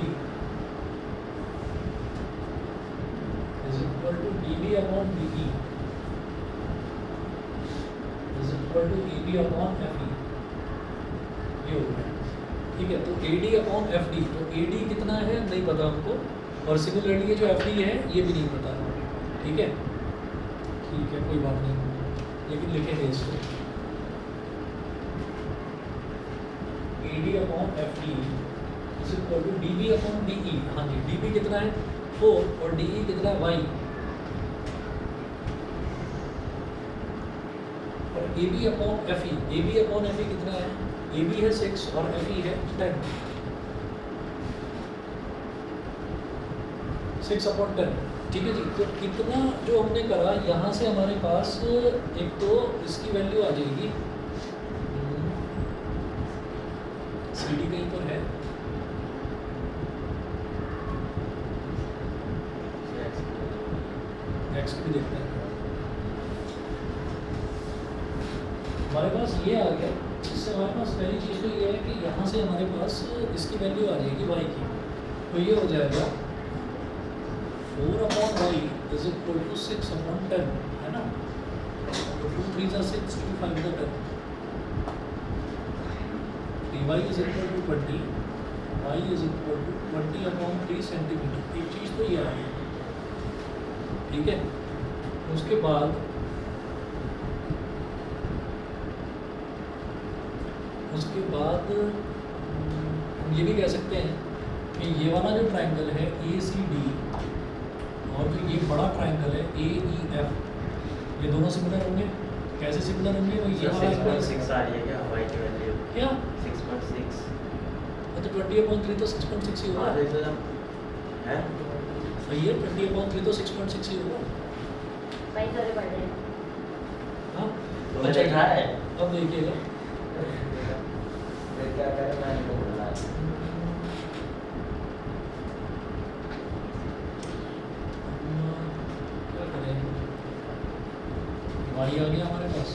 is equal to DB upon DE is equal to AB upon FE, ये हो गया। ठीक है, तो AD अपॉन FD, तो AD कितना है नहीं पता हमको, और सिमिलरली जो FD है ये भी नहीं पता। ठीक है, ठीक है, कोई बात नहीं, लेकिन लिखेंगे इसको AD upon FD is equal to DB upon DE। हाँ जी, DB कितना है 4 और DE कितना है y, और AB upon FE, AB upon FE कितना है, AB है 6 और FE है 10, 6 अपॉन 10। ठीक है जी, तो इतना जो हमने करा, यहाँ से हमारे पास एक तो इसकी वैल्यू आ जाएगी, CD कहीं पर है, नेक्स्ट भी देखते हैं। हमारे पास ये आ गया, इससे हमारे पास पहली चीज़ तो ये है कि यहाँ से हमारे पास इसकी वैल्यू आ जाएगी y की, तो ये हो जाएगा 4 upon y is equal to 6 upon 10, है ना, तो 2 3 जा 6, 2 5 जा 10, y is equal to 20, y is equal to 20 upon 3 centimetre. एक चीज़ तो ये आ गई, ठीक है। उसके बाद हम ये भी कह सकते हैं कि ये वाला जो ट्रायंगल है ACD और जो ये बड़ा ट्रायंगल है AEF, ये दोनों सिमिलर होंगे। कैसे सिमिलर होंगे, वो ये वाला 6.6 आ रही है क्या y की वैल्यू? क्या 6.6, तो 20/3 तो 6.6 ही होगा, हाँ तो है सही है, 20/3 तो 6.6 ही होगा। भाई सारे पढ़ रहे हैं। हाँ, तो मैंने देखा है। अब देखिएगा फिर क्या करें, मैं नहीं बोल रहा। वाई आ गया हमारे पास।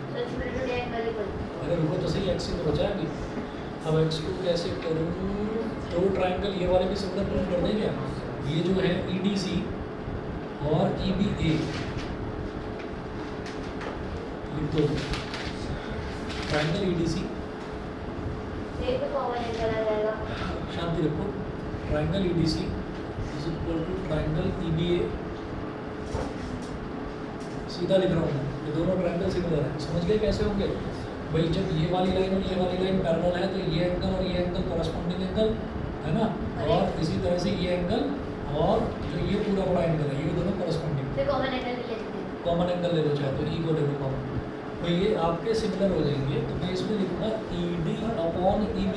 तो इसमें जो एंगल ही बनता अरे रुको तो सही, एक्स तो बचा है अभी। अब एक्स को कैसे करूँ? दो ट्रायंगल ये वाले भी सिमिलर प्रूफ कर देंगे। ये जो है EDC और EBA लिख दो। ट्रायंगल EDC, एक तो कॉमन एंगल आ जाएगा। शांति रखो। Triangle EDC is equal to triangle EBA। सीधा लिख रहा हूँ मैं, ये दोनों ट्रायंगल सिमिलर है। समझ गए कैसे होंगे भाई? जब ये वाली लाइन और ये वाली लाइन पैरेलल है तो ये एंगल और ये एंगल करस्पॉन्डिंग एंगल है ना, और इसी तरह से ये एंगल और जो ये पूरा बड़ा एंगल है ये दोनों करस्पॉन्डिंग। फिर कॉमन एंगल भी ले सकते हैं। कॉमन एंगल ले लो चाहे तो, ई को ले लो कॉमन, तो ये आपके सिमिलर हो जाएंगे। तो मैं इसमें लिखूंगा ED अपॉन EB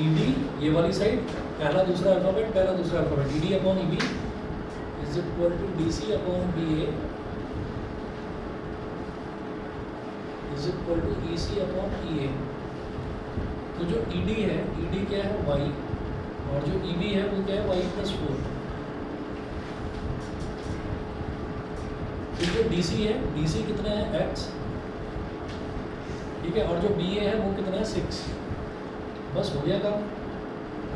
ED ये वाली साइड पहला दूसरा अल्फाबेट, पहला दूसरा alphabet, ED upon EB is equal to DC upon BA is equal to EC upon EA। तो जो ED है, ED क्या है? Y, और जो EB है वो क्या है? Y plus 4। फिर जो DC है, DC कितना है? X, ठीक है, और जो BA है वो कितना है? 6। बस हो गया काम।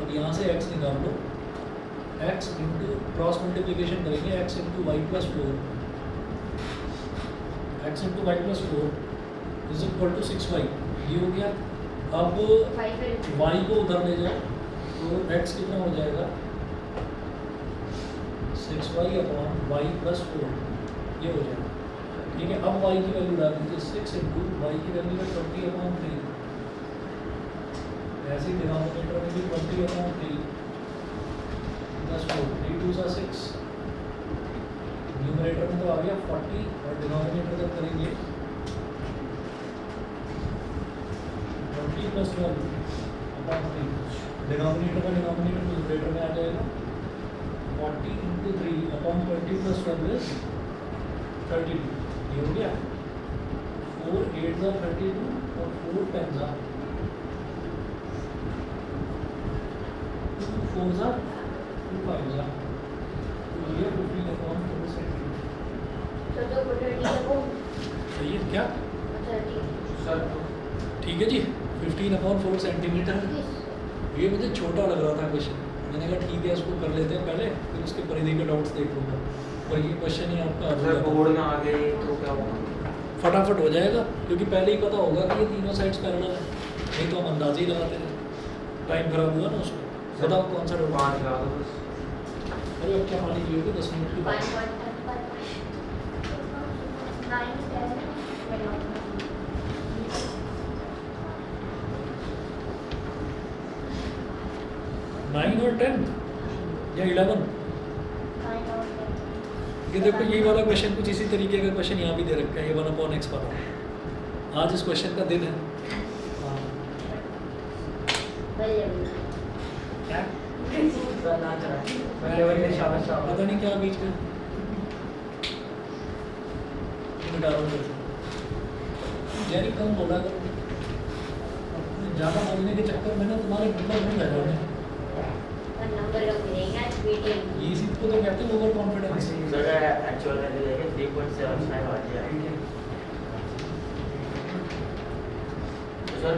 अब यहाँ से x निकाल लो, x इंटू क्रॉस मल्टीप्लिकेशन करेंगे, x into y plus 4, x into y plus 4 is equal to 6y। ये हो गया। अब y को उधर ले जाओ तो x कितना हो जाएगा? 6y अपॉन वाई प्लस 4, ये हो जाएगा। ठीक है, अब y की वैल्यू डाल दीजिए, 6 इंटू वाई की वैल्यू है 20 अपॉन 3। ऐसे डिनोमिनेटर में भी 20 अपॉन 3 प्लस 4, 3 2 सा 6। न्यूमरेटर में तो आ गया 40 और डिनोमिनेटर जब करेंगे 20 प्लस 12 अपॉन 3। डिनोमिनेटर का डिनोमिनेटर न्यूमरेटर में आ जाएगा 40 इंटू 3 अपॉन 20 प्लस 12 इज 32। ये हो गया। 4 8 ज़ा 32 और 4 10 ज़ा 4 ज़ा 2 5 ज़ा, तो ये 15 अपॉन 4 सेंटीमीटर। तो जो 30 है वो सही है क्या? 30 सर ठीक है जी, 15 अपॉन 4 सेंटीमीटर। ये मुझे छोटा लग रहा था क्वेश्चन, मैंने कहा ठीक है इसको कर लेते हैं पहले, फिर उसके परिधि के डाउट्स देख लूँगा। और ये क्वेश्चन ही आपका सर बोर्ड में आ गए तो क्या होगा? फटाफट हो जाएगा, क्योंकि पहले ही पता होगा कि ये तीनों साइड्स पैरेलल है, नहीं तो हम अंदाजे ही लगाते हैं। टाइम खराब हुआ ना उसमें। बताओ कौन सा डाउट? 5 लगा दो बस। अरे अब क्या पानी पियोगे? 10 मिनट की बात। 9 और 10 या 11? ये देखो यही वाला क्वेश्चन, कुछ इसी तरीके का क्वेश्चन यहाँ भी दे रखा है, ये 1/x वाला। आज इस क्वेश्चन का दिन है। हाँ। क्या? पता नहीं क्या बीच में मिटा रहा हूँ। यानी कम बोला करो, ज़्यादा बोलने के चक्कर में ना तुम्हारे नंबर नहीं रह जाओगे। नंबर कम मिलेगा मीडियम। ये इसी को तो कहते हैं ओवर कॉन्फिडेंस। सर एक्चुअल में लेके 3.75 आ गया। तो सर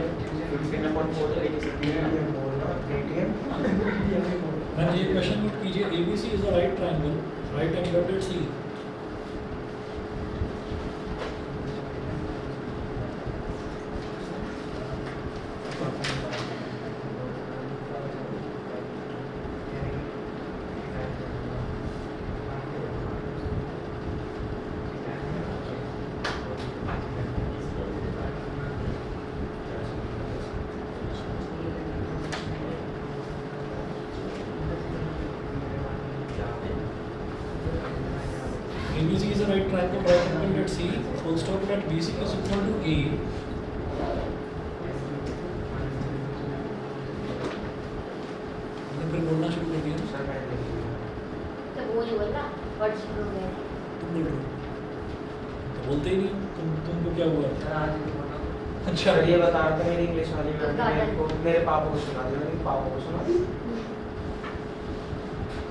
15.4 तो लिख सकते हैं ना? मैंने ये क्वेश्चन नोट कीजिए, ABC is a right triangle, right angle at C। ABC is a right triangle, right angle at C, full stop, at BC is equal to A. फिर बोलना शुरू कर दिया। सर मैं लिख दिया। तो वो नहीं बोल रहा वर्ड शुरू हो गया। तुम बोल रहे हो तो बोलते ही नहीं, तुमको क्या हुआ? सर आज ही बोला। अच्छा फिर ये बता रहे थे मेरी इंग्लिश वाली मैम ने मेरे को, मेरे पापा को सुना दी, मैंने पापा को सुना दी।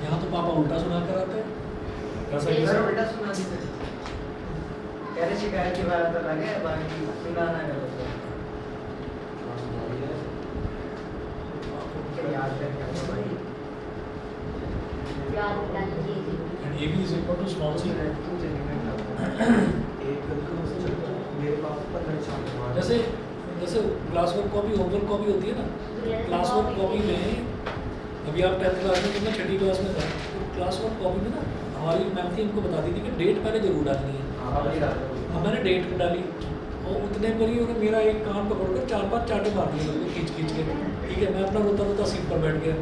यहाँ तो पापा उल्टा सुना कर आते हैं ऐसा ये कैसे? सर उल्टा सुना दी थे। कह रहे शिकायत की बात तो लगे बाकी सुनाना करो तो। याद करके आओ भाई। याद निकाल लीजिए। And AB is equal to small c. एक मेरे पापा 15 साल के बाद जैसे जैसे class work copy homework copy होती है ना, क्लास वर्क कॉपी में अभी आप 10th क्लास में, जब मैं 6ठी क्लास में था, तो क्लास वर्क कॉपी में ना हमारी मैम थी, इनको बता दी थी कि डेट पहले जरूर डालनी है। हाँ, अब नहीं डालते। अब मैंने डेट डाली और उतने पर ही उन्होंने मेरा एक कान पकड़कर 4-5 चाटे मार दिए मेरे को खींच खींच के। ठीक है, मैं अपना रोता रोता सीट पर बैठ गया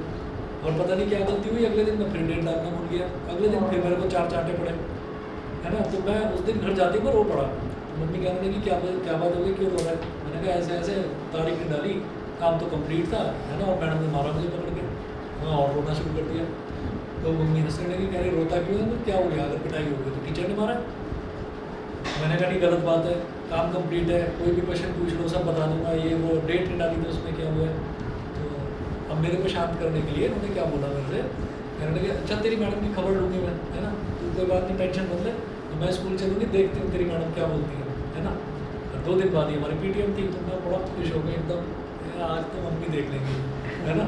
और पता नहीं क्या गलती हुई, अगले दिन मैं फिर डेट डालना भूल गया, अगले दिन फिर मेरे को 4 चाटे पड़े, है ना। तो मैं उस दिन घर जाते मैं रो पड़ा। मम्मी कहने लगी क्या बात हो गई, क्यों रो रहा है? मैंने कहा ऐसे ऐसे तारीख नहीं डाली, काम तो कंप्लीट था, है ना, और मैडम ने मारा मुझे पकड़ के। मैं और रोना शुरू कर दिया। तो मम्मी हंसने लगी, कह रही रोता क्यों है? क्या हो गया? अगर पिटाई हो गई तो टीचर ने मारा। मैंने कहा नहीं, गलत बात है, काम कंप्लीट है, कोई भी क्वेश्चन पूछ लो सब बता दूंगा, ये वो डेट नहीं डाली तो उसमें क्या हुआ है। तो अब मेरे को शांत करने के लिए उन्होंने क्या बोला मेरे से, मैंने कहा अच्छा तेरी मैडम की खबर लूँगी मैं, है ना, तो कोई बात नहीं, टेंशन मत ले, तो मैं स्कूल चलूँगी, देखती हूँ तेरी मैडम क्या बोलती है ना। और 2 दिन बाद ही हमारी PTM थी, तो मैं बड़ा खुश हो गई एकदम, आज तो मम्मी देख लेंगी, है ना।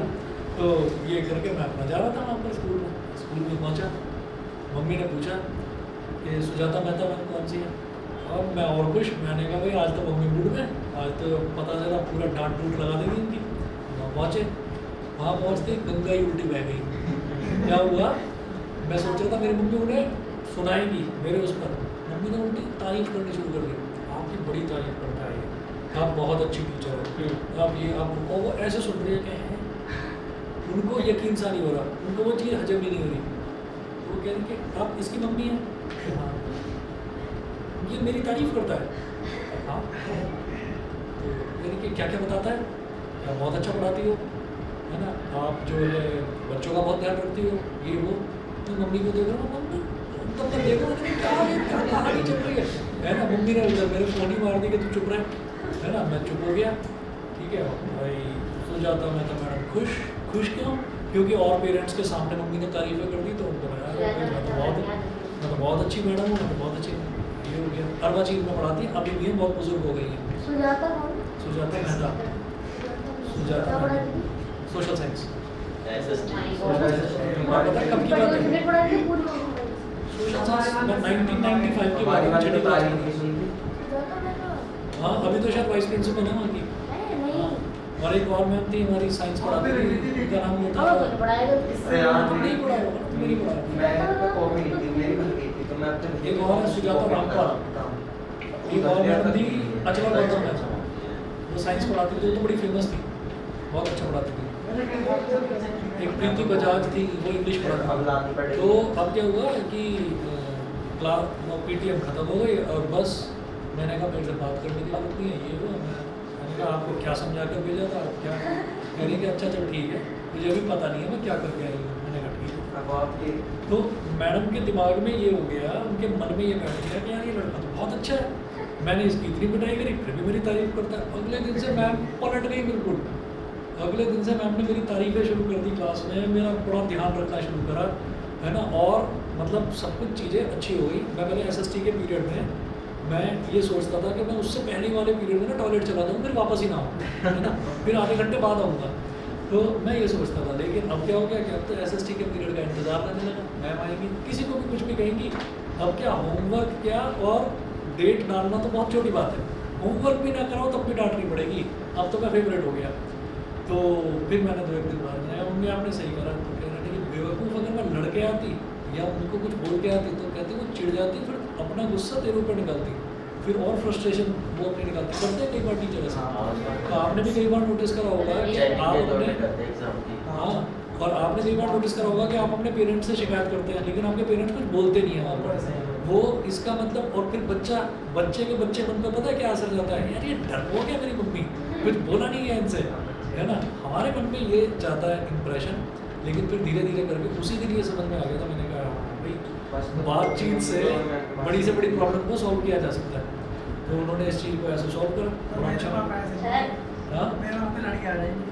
तो ये करके मैं अपना जा रहा था वहाँ पर स्कूल में पहुँचा, मम्मी ने पूछा कि सुजाता मेहता मैम कौन सी है। अब मैं और खुश, मैंने कहा भाई आज तो मम्मी मूड में, आज तो पता चला पूरा डांट डूट लगा देगी इनकी। वहाँ पहुँचे, वहाँ पहुँचते गंगा ही उल्टी बह गई। क्या हुआ, मैं सोच रहा था मेरी मम्मी उन्हें सुनाएगी मेरे उस पर, मम्मी ने उल्टी तारीफ करनी शुरू कर दी, आपकी बड़ी तारीफ करता है, आप बहुत अच्छी टीचर हो, आप ये आप, और वो ऐसे सुन रही है कि हैं, उनको यकीन सा नहीं हो रहा, उनको वो चीज़ हजम ही नहीं हो रही। वो कह रही कि आप इसकी मम्मी हैं? हाँ। ये मेरी तारीफ करता है? हाँ। तो यानी कि क्या क्या बताता है? आप बहुत अच्छा पढ़ाती हो, है ना, आप जो है बच्चों का बहुत ध्यान रखती हो, ये वो। तो मम्मी को देख रहा हूँ, मम्मी तब तक देखो क्या कहानी चल रही है ना। मम्मी ने उधर मेरे फ़ोन ही मार दी कि तू चुप रहे, है ना। मैं चुप हो गया, ठीक है भाई। सुजाता मेहता मैडम खुश क्यों? क्योंकि और पेरेंट्स के सामने मम्मी ने तारीफें कर दी, तो उनको लगा मैं तो बहुत अच्छी मैडम हूँ, मैं तो बहुत अच्छी। ये हो गया, अरबा चीज में पढ़ाती है, अभी भी बहुत बुजुर्ग हो गई है। सुजाता कौन? सुजाता मेहता, सुजाता क्या पढ़ा थी? Social science. SST पता कब की बात है? कितने पढ़ा थी पूरी? सोशल साइंस मैं 1995 की बात हमारी है, मैम छठी तो क्लास तारीफ में। नहीं सुनती। सुजाता मेहता? हाँ, अभी तो शायद वाइस प्रिंसिपल है वहाँ की। नहीं। और एक और मैम थी हमारी साइंस पढ़ाती थी, उनका नाम होता और था, तो पढ़ाएगा अरे यार तुम नहीं पढ़ा होगा ना, तुम नहीं पढ़ा होगा। मैं तो कॉपी नहीं थी, मेरी खुद की थी, तो मैं अपने एक और है सुजाता रामपाल, एक और मैडम थी अचला गौतम मैम, वो साइंस पढ़ाती थी, वो तो बड़ी फेमस थी, बहुत अच्छा पढ़ाती थी। एक प्रीति बजाज थी, वो इंग्लिश अब पढ़ाती लानी थी। पड़ेगी। तो अब क्या हुआ कि क्लास PTM खत्म हो गई और बस मैंने कहा मेरे से बात करने की जरूरत नहीं है, ये वो। मैंने कहा आपको क्या समझा कर भेजा था, आप क्या कह रही कि अच्छा चल ठीक है, मुझे भी पता नहीं है मैं क्या करके आई हूँ। मैंने कहा ठीक है। अब आपके तो मैडम के दिमाग में ये हो गया, उनके मन में ये बैठ गया कि यार ये लड़का तो बहुत अच्छा है, मैंने इसकी इतनी पिटाई करी फिर भी मेरी तारीफ करता है। अगले दिन से मैम पलट गई बिल्कुल, अगले दिन से मैम ने मेरी तारीफें शुरू कर दी क्लास में, मेरा बड़ा ध्यान रखना शुरू करा, है ना। और मतलब सब कुछ चीज़ें अच्छी हो गई। मैं पहले SST के पीरियड में मैं ये सोचता था कि मैं उससे पहले वाले पीरियड में ना टॉयलेट चला जाऊँ, फिर वापस ही ना आऊँ, है ना, फिर आधे घंटे बाद आऊँगा। तो मैं ये सोचता था, लेकिन अब क्या हो गया कि अब तो SST के पीरियड का इंतजार रहने लगा। मैम आएंगी, किसी को भी कुछ भी कहेंगी, अब क्या होमवर्क क्या और डेट डालना तो बहुत छोटी बात है, होमवर्क भी ना कराओ तब भी डांटनी पड़ेगी। अब तो मैं फेवरेट हो गया। तो फिर मैंने 2 एक दिन बाद बनाया, मम्मी आपने सही करा। तो कह रहे थे कि बेवकूफ़ अगर मैं लड़के आती या उनको कुछ बोल के आती तो कहती वो चिढ़ जाती, फिर अपना गुस्सा तेरे ऊपर निकालती, फिर और फ्रस्ट्रेशन वो अपनी निकालती। करते हैं कई बार टीचर ऐसा। तो आपने भी कई बार नोटिस करा होगा कि आप अपने, हाँ, और आपने कई बार नोटिस करा होगा कि आप अपने पेरेंट्स से शिकायत करते हैं, लेकिन आपके पेरेंट्स कुछ बोलते नहीं हैं वहाँ पर। वो इसका मतलब, और फिर बच्चे के बच्चे मन पर पता है क्या असर जाता है, यार ये डर हो गया मेरी मम्मी, कुछ बोला नहीं है इनसे, है ना। हमारे मन में ये जाता है इम्प्रेशन, लेकिन फिर धीरे धीरे करके उसी दिन ये समझ में आ गया था। मैंने कहा भाई बातचीत से बड़ी से बड़ी प्रॉब्लम को सॉल्व किया जा सकता है। तो तो उन्होंने इस चीज़ को ऐसे सॉल्व करा तो मेरे अच्छा। वहाँ पे ऐसे सर हाँ मेरे वहाँ पे लड़के आ जाएंगे।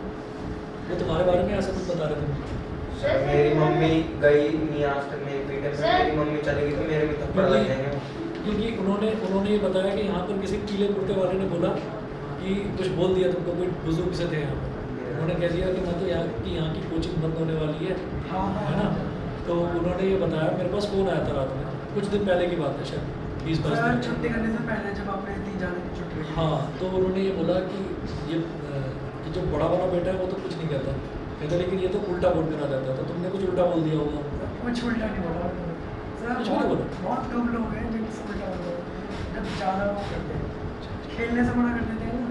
वो तुम्हारे बारे में ऐसा कुछ बता रहे थे सर मेरी मम्मी गई नहीं आज तक मेरे पीछे से, मेरी मम्मी चली गई तो मेरे भी थप्पड़ लग जाएंगे। क्योंकि उन्होंने ये बताया कि यहाँ पर किसी पीले कुर्ते वाले ने बोला कि कुछ बोल दिया तुमको, कोई बुजुर्ग से थे यहाँ पर, उन्होंने कह दिया कि मैं तो यहाँ की कोचिंग बंद होने वाली है हाँ है ना। तो उन्होंने ये बताया, मेरे पास फ़ोन आया था रात में, कुछ दिन पहले की बात है शायद 20-22 सर दिन। छुट्टी करने से पहले जब आपने 3 जाने की छुट्टी हुई। हाँ तो उन्होंने ये बोला कि ये कि जो बड़ा वाला बेटा है वो तो कुछ नहीं कहता, कहता लेकिन ये तो उल्टा बोल कर आ जाता है, तो तुमने कुछ उल्टा बोल दिया होगा। कुछ उल्टा नहीं बोला सर, कुछ भी नहीं बोला? बहुत कम लोग हैं जिनसे उल्टा बोला, जब ज़्यादा वो करते हैं खेलने से मना कर देते हैं ना,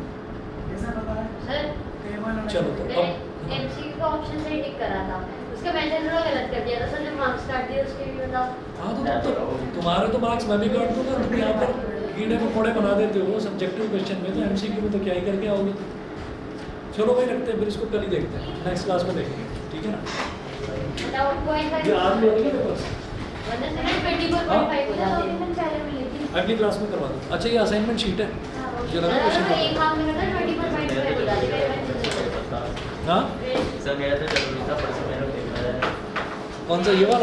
ऐसा पता है सर टेबल चलो तो मैंने अब एमसीक्यू का ऑप्शन सही टिक करा था, उसका मैंने थोड़ा गलत कर दिया था सर, जो मार्क्स काट दिए उसके भी बताओ। हाँ तो तुम्हारे तो मार्क्स मैं भी काट दूंगा, तुम यहाँ पर कीड़े मकोड़े बना देते हो सब्जेक्टिव क्वेश्चन में, तो एमसीक्यू में तो क्या ही करके आओगे। चलो भाई रखते हैं, फिर इसको कल ही देखते हैं, नेक्स्ट क्लास में देखेंगे, ठीक है ना। बताओ पॉइंट ये आज फाइव भी होगी ना पेपर, वरना सर 24.5 हो जाते हैं। पहले मिली थी। अगली क्लास में करवा दो। अच्छा ये असाइनमेंट शीट है, हाँ, मुझे लगा अगर क्वेश्चन एक मार्क में करता 24.5 हो जाते हैं। हाँ सर मेरा तो जरूरी था, परसों मैंने देखा है। कौन सा ये वाला